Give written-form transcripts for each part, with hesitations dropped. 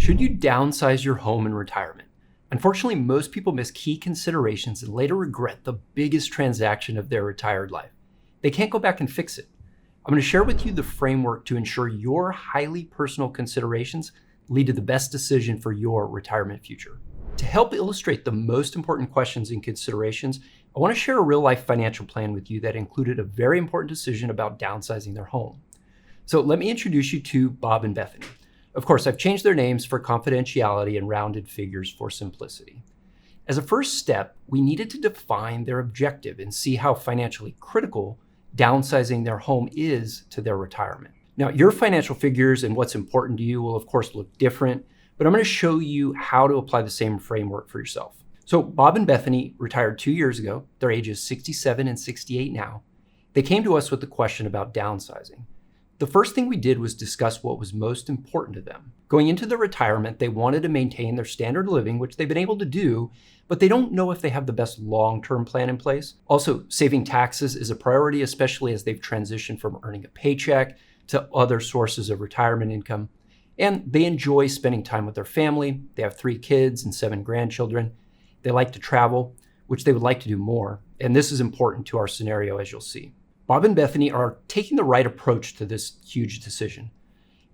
Should you downsize your home in retirement? Unfortunately, most people miss key considerations and later regret the biggest transaction of their retired life. They can't go back and fix it. I'm going to share with you the framework to ensure your highly personal considerations lead to the best decision for your retirement future. To help illustrate the most important questions and considerations, I want to share a real-life financial plan with you that included a very important decision about downsizing their home. So let me introduce you to Bob and Bethany. Of course, I've changed their names for confidentiality and rounded figures for simplicity. As a first step, we needed to define their objective and see how financially critical downsizing their home is to their retirement. Now, your financial figures and what's important to you will of course look different, but I'm going to show you how to apply the same framework for yourself. So Bob and Bethany retired 2 years ago. Their ages 67 and 68 now. They came to us with the question about downsizing. The first thing we did was discuss what was most important to them. Going into their retirement, they wanted to maintain their standard of living, which they've been able to do, but they don't know if they have the best long-term plan in place. Also, saving taxes is a priority, especially as they've transitioned from earning a paycheck to other sources of retirement income. And they enjoy spending time with their family. They have 3 kids and 7 grandchildren. They like to travel, which they would like to do more. And this is important to our scenario, as you'll see. Bob and Bethany are taking the right approach to this huge decision.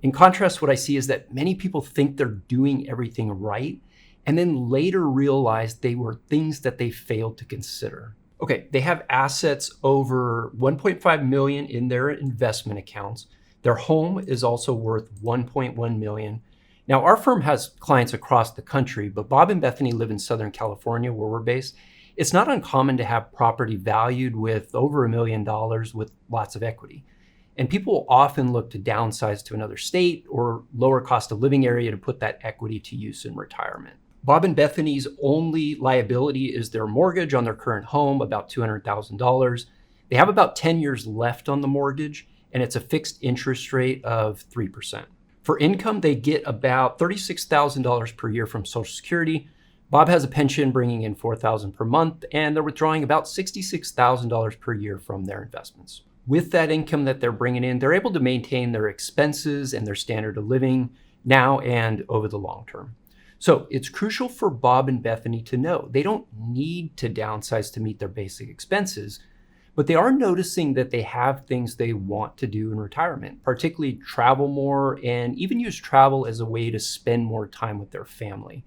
In contrast, what I see is that many people think they're doing everything right and then later realize they were things that they failed to consider. Okay, they have assets over $1.5 million in their investment accounts. Their home is also worth $1.1 million. Now, our firm has clients across the country, but Bob and Bethany live in Southern California, where we're based. It's not uncommon to have property valued with over $1 million with lots of equity. And people will often look to downsize to another state or lower cost of living area to put that equity to use in retirement. Bob and Bethany's only liability is their mortgage on their current home, about $200,000. They have about 10 years left on the mortgage, and it's a fixed interest rate of 3%. For income, they get about $36,000 per year from Social Security. Bob has a pension bringing in $4,000 per month, and they're withdrawing about $66,000 per year from their investments. With that income that they're bringing in, they're able to maintain their expenses and their standard of living now and over the long term. So it's crucial for Bob and Bethany to know they don't need to downsize to meet their basic expenses, but they are noticing that they have things they want to do in retirement, particularly travel more and even use travel as a way to spend more time with their family.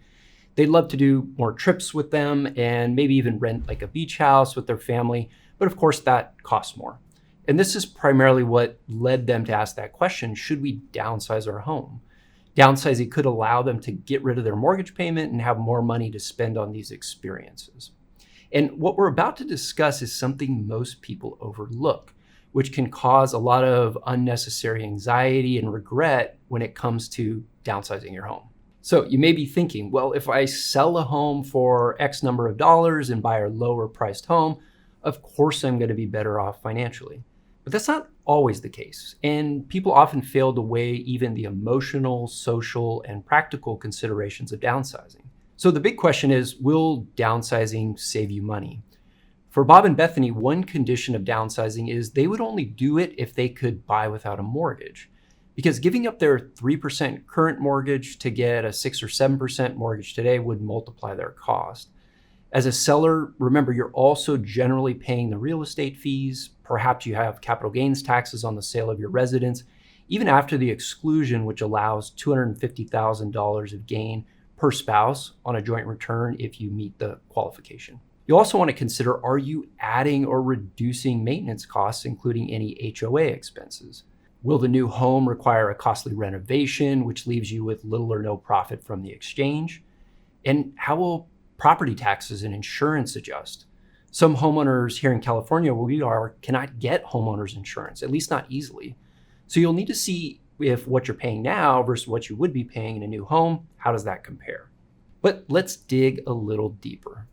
They'd love to do more trips with them and maybe even rent like a beach house with their family, but of course that costs more. And this is primarily what led them to ask that question, should we downsize our home? Downsizing could allow them to get rid of their mortgage payment and have more money to spend on these experiences. And what we're about to discuss is something most people overlook, which can cause a lot of unnecessary anxiety and regret when it comes to downsizing your home. So you may be thinking, well, if I sell a home for X number of dollars and buy a lower priced home, of course I'm going to be better off financially. But that's not always the case. And people often fail to weigh even the emotional, social, and practical considerations of downsizing. So the big question is, will downsizing save you money? For Bob and Bethany, one condition of downsizing is they would only do it if they could buy without a mortgage. Because giving up their 3% current mortgage to get a 6 or 7% mortgage today would multiply their cost. As a seller, remember, you're also generally paying the real estate fees. Perhaps you have capital gains taxes on the sale of your residence, even after the exclusion, which allows $250,000 of gain per spouse on a joint return if you meet the qualification. You also want to consider, are you adding or reducing maintenance costs, including any HOA expenses? Will the new home require a costly renovation, which leaves you with little or no profit from the exchange? And how will property taxes and insurance adjust? Some homeowners here in California, where we are, cannot get homeowners insurance, at least not easily. So you'll need to see if what you're paying now versus what you would be paying in a new home, how does that compare? But let's dig a little deeper.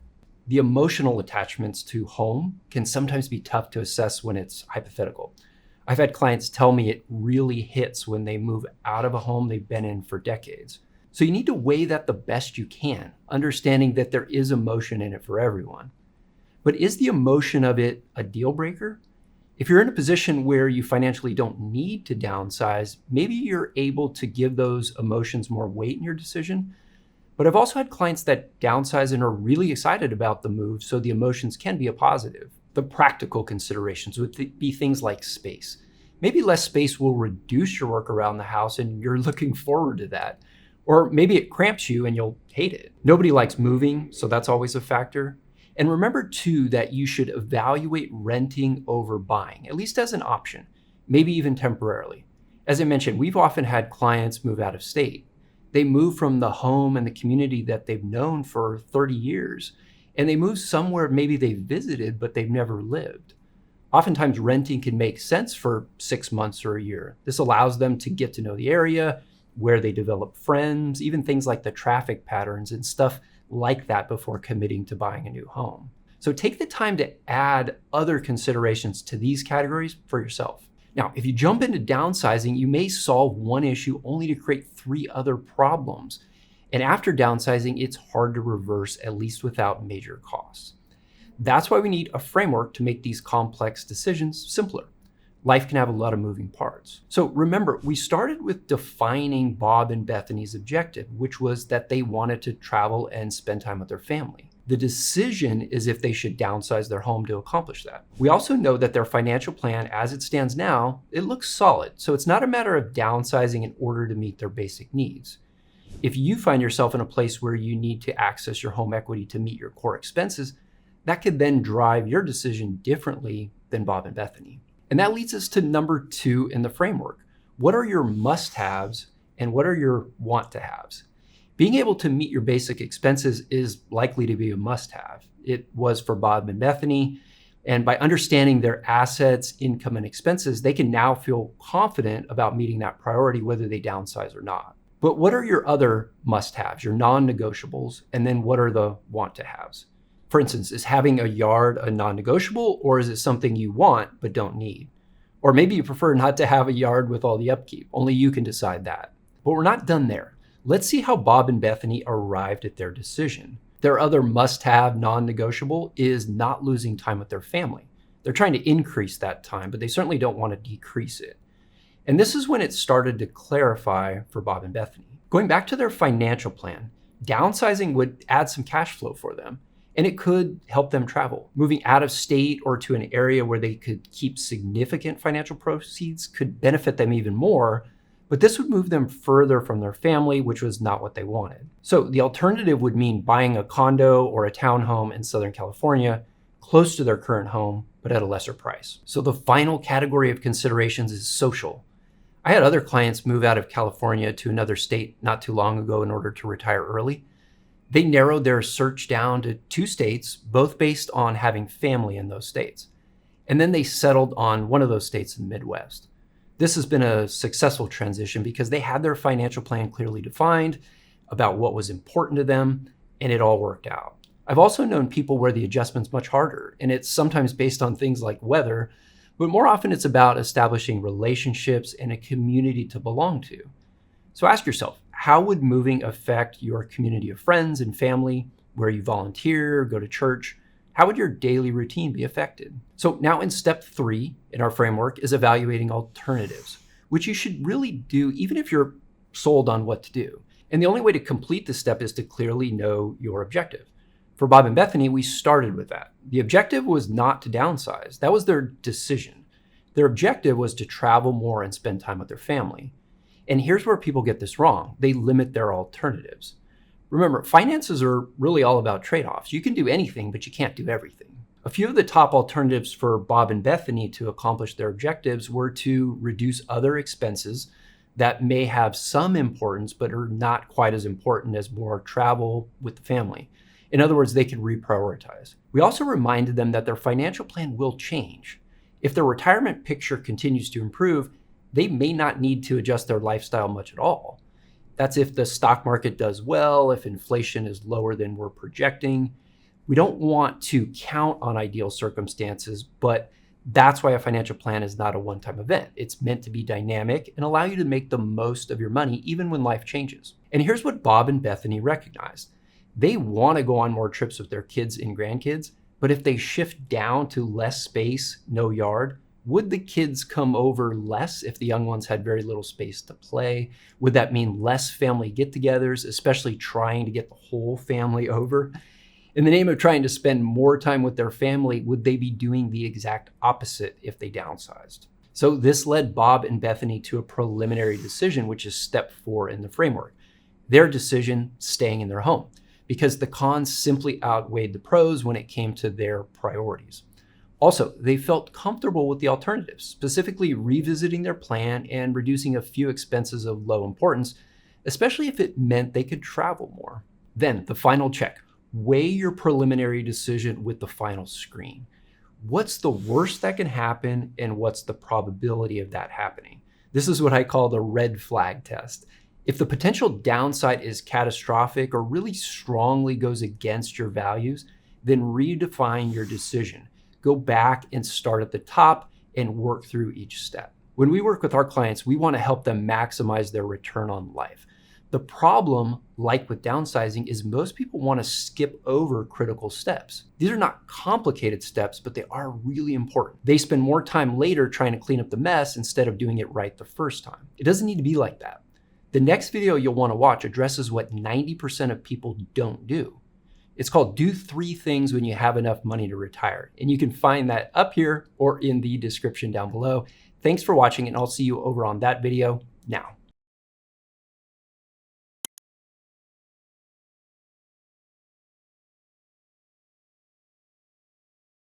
The emotional attachments to home can sometimes be tough to assess when it's hypothetical. I've had clients tell me it really hits when they move out of a home they've been in for decades. So you need to weigh that the best you can, understanding that there is emotion in it for everyone. But is the emotion of it a deal breaker? If you're in a position where you financially don't need to downsize, maybe you're able to give those emotions more weight in your decision. But I've also had clients that downsize and are really excited about the move, so the emotions can be a positive. The practical considerations would be things like space. Maybe less space will reduce your work around the house and you're looking forward to that. Or maybe it cramps you and you'll hate it. Nobody likes moving, so that's always a factor. And remember too that you should evaluate renting over buying, at least as an option, maybe even temporarily. As I mentioned, we've often had clients move out of state. They move from the home and the community that they've known for 30 years, and they move somewhere maybe they've visited, but they've never lived. Oftentimes renting can make sense for 6 months or a year. This allows them to get to know the area, where they develop friends, even things like the traffic patterns and stuff like that before committing to buying a new home. So take the time to add other considerations to these categories for yourself. Now, if you jump into downsizing, you may solve one issue only to create 3 other problems. And after downsizing, it's hard to reverse, at least without major costs. That's why we need a framework to make these complex decisions simpler. Life can have a lot of moving parts. So remember, we started with defining Bob and Bethany's objective, which was that they wanted to travel and spend time with their family. The decision is if they should downsize their home to accomplish that. We also know that their financial plan, as it stands now, it looks solid. So it's not a matter of downsizing in order to meet their basic needs. If you find yourself in a place where you need to access your home equity to meet your core expenses, that could then drive your decision differently than Bob and Bethany. And that leads us to number 2 in the framework. What are your must-haves and what are your want-to-haves? Being able to meet your basic expenses is likely to be a must-have. It was for Bob and Bethany. And by understanding their assets, income, and expenses, they can now feel confident about meeting that priority, whether they downsize or not. But what are your other must-haves, your non-negotiables? And then what are the want-to-haves? For instance, is having a yard a non-negotiable, or is it something you want but don't need? Or maybe you prefer not to have a yard with all the upkeep. Only you can decide that. But we're not done there. Let's see how Bob and Bethany arrived at their decision. Their other must-have non-negotiable is not losing time with their family. They're trying to increase that time, but they certainly don't want to decrease it. And this is when it started to clarify for Bob and Bethany. Going back to their financial plan, downsizing would add some cash flow for them. And it could help them travel. Moving out of state or to an area where they could keep significant financial proceeds could benefit them even more, but this would move them further from their family, which was not what they wanted. So the alternative would mean buying a condo or a townhome in Southern California, close to their current home, but at a lesser price. So the final category of considerations is social. I had other clients move out of California to another state not too long ago in order to retire early. They narrowed their search down to 2 states, both based on having family in those states. And then they settled on one of those states in the Midwest. This has been a successful transition because they had their financial plan clearly defined about what was important to them, and it all worked out. I've also known people where the adjustment's much harder, and it's sometimes based on things like weather, but more often it's about establishing relationships and a community to belong to. So ask yourself, how would moving affect your community of friends and family, where you volunteer, go to church? How would your daily routine be affected? So now in step 3 in our framework is evaluating alternatives, which you should really do even if you're sold on what to do. And the only way to complete this step is to clearly know your objective. For Bob and Bethany, we started with that. The objective was not to downsize. That was their decision. Their objective was to travel more and spend time with their family. And here's where people get this wrong. They limit their alternatives. Remember, finances are really all about trade-offs. You can do anything, but you can't do everything. A few of the top alternatives for Bob and Bethany to accomplish their objectives were to reduce other expenses that may have some importance, but are not quite as important as more travel with the family. In other words, they could reprioritize. We also reminded them that their financial plan will change. If their retirement picture continues to improve, they may not need to adjust their lifestyle much at all. That's if the stock market does well, if inflation is lower than we're projecting. We don't want to count on ideal circumstances, but that's why a financial plan is not a one-time event. It's meant to be dynamic and allow you to make the most of your money even when life changes. And here's what Bob and Bethany recognized. They want to go on more trips with their kids and grandkids, but if they shift down to less space, no yard, Would the kids come over less if the young ones had very little space to play? Would that mean less family get-togethers, especially trying to get the whole family over? In the name of trying to spend more time with their family, would they be doing the exact opposite if they downsized? So this led Bob and Bethany to a preliminary decision, which is step 4 in the framework. Their decision, staying in their home, because the cons simply outweighed the pros when it came to their priorities. Also, they felt comfortable with the alternatives, specifically revisiting their plan and reducing a few expenses of low importance, especially if it meant they could travel more. Then the final check. Weigh your preliminary decision with the final screen. What's the worst that can happen and what's the probability of that happening? This is what I call the red flag test. If the potential downside is catastrophic or really strongly goes against your values, then redefine your decision. Go back and start at the top and work through each step. When we work with our clients, we want to help them maximize their return on life. The problem, like with downsizing, is most people want to skip over critical steps. These are not complicated steps, but they are really important. They spend more time later trying to clean up the mess instead of doing it right the first time. It doesn't need to be like that. The next video you'll want to watch addresses what 90% of people don't do. It's called Do 3 Things When You Have Enough Money to Retire. And you can find that up here or in the description down below. Thanks for watching, and I'll see you over on that video now.